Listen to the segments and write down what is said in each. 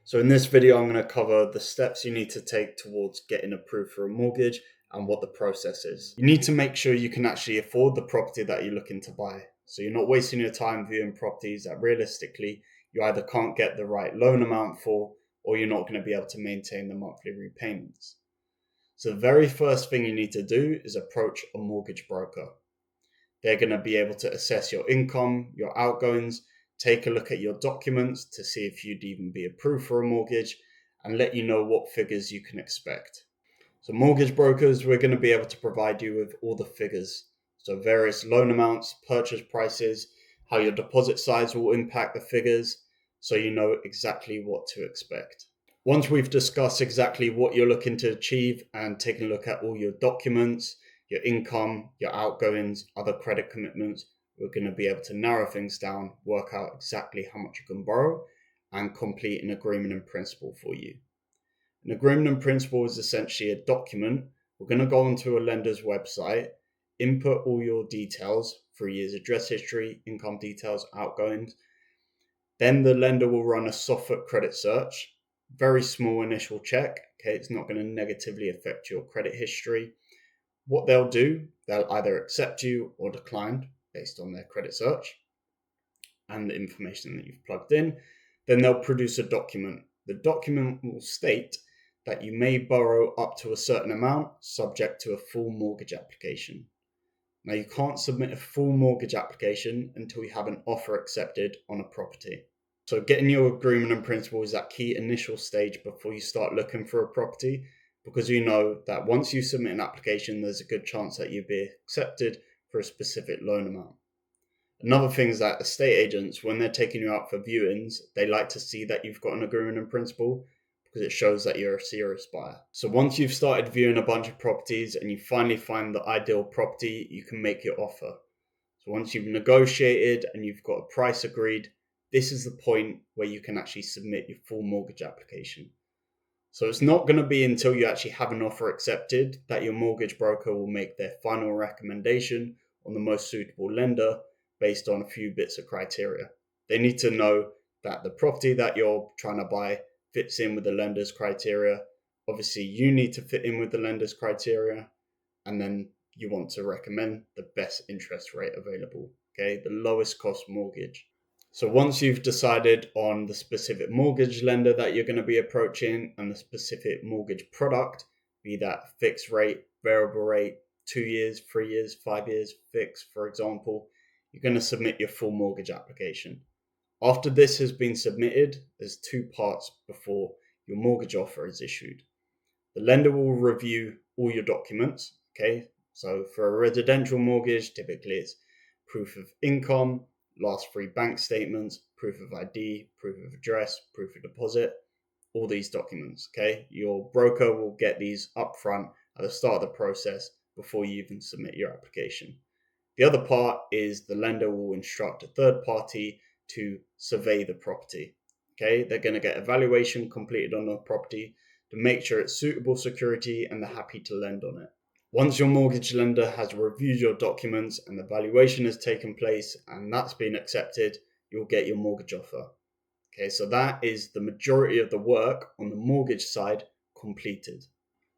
So in this video, I'm going to cover the steps you need to take towards getting approved for a mortgage and what the process is. You need to make sure you can actually afford the property that you're looking to buy. So you're not wasting your time viewing properties that realistically you either can't get the right loan amount for, or you're not going to be able to maintain the monthly repayments. So the very first thing you need to do is approach a mortgage broker. They're going to be able to assess your income, your outgoings, take a look at your documents to see if you'd even be approved for a mortgage, and let you know what figures you can expect. So mortgage brokers, we're going to be able to provide you with all the figures. So various loan amounts, purchase prices, how your deposit size will impact the figures, so you know exactly what to expect. Once we've discussed exactly what you're looking to achieve and taken a look at all your documents, your income, your outgoings, other credit commitments, we're going to be able to narrow things down, work out exactly how much you can borrow, and complete an agreement in principle for you. An agreement in principle is essentially a document. We're going to go onto a lender's website, input all your details, 3 years address history, income details, outgoings. Then the lender will run a soft foot credit search, very small initial check. Okay, it's not going to negatively affect your credit history. What they'll do, they'll either accept you or decline based on their credit search and the information that you've plugged in. Then they'll produce a document. The document will state that you may borrow up to a certain amount subject to a full mortgage application. Now, you can't submit a full mortgage application until you have an offer accepted on a property. So getting your agreement in principle is that key initial stage before you start looking for a property, because you know that once you submit an application, there's a good chance that you'll be accepted for a specific loan amount. Another thing is that estate agents, when they're taking you out for viewings, they like to see that you've got an agreement in principle because it shows that you're a serious buyer. So once you've started viewing a bunch of properties and you finally find the ideal property, you can make your offer. So once you've negotiated and you've got a price agreed, this is the point where you can actually submit your full mortgage application. So it's not going to be until you actually have an offer accepted that your mortgage broker will make their final recommendation on the most suitable lender based on a few bits of criteria. They need to know that the property that you're trying to buy fits in with the lender's criteria. Obviously, you need to fit in with the lender's criteria, and then you want to recommend the best interest rate available, okay? The lowest cost mortgage. So once you've decided on the specific mortgage lender that you're going to be approaching and the specific mortgage product, be that fixed rate, variable rate, 2 years, 3 years, 5 years, fixed, for example, you're going to submit your full mortgage application. After this has been submitted, there's 2 parts before your mortgage offer is issued. The lender will review all your documents, okay? So for a residential mortgage, typically it's proof of income, last 3 bank statements, proof of ID, proof of address, proof of deposit, all these documents, okay? Your broker will get these upfront at the start of the process before you even submit your application. The other part is the lender will instruct a third party to survey the property, okay? They're going to get a valuation completed on the property to make sure it's suitable security and they're happy to lend on it. Once your mortgage lender has reviewed your documents and the valuation has taken place and that's been accepted, you'll get your mortgage offer. Okay, so that is the majority of the work on the mortgage side completed.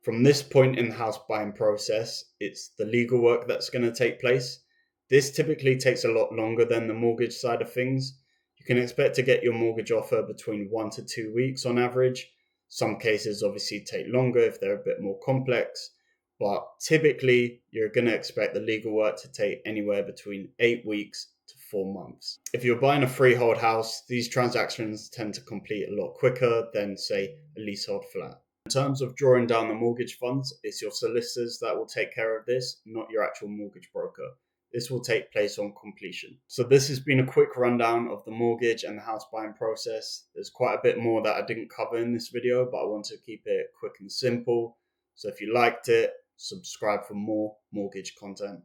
From this point in the house buying process, it's the legal work that's going to take place. This typically takes a lot longer than the mortgage side of things. You can expect to get your mortgage offer between 1 to 2 weeks on average. Some cases obviously take longer if they're a bit more complex. But typically, you're going to expect the legal work to take anywhere between 8 weeks to 4 months. If you're buying a freehold house, these transactions tend to complete a lot quicker than, say, a leasehold flat. In terms of drawing down the mortgage funds, it's your solicitors that will take care of this, not your actual mortgage broker. This will take place on completion. So this has been a quick rundown of the mortgage and the house buying process. There's quite a bit more that I didn't cover in this video, but I want to keep it quick and simple. So if you liked it, subscribe for more mortgage content.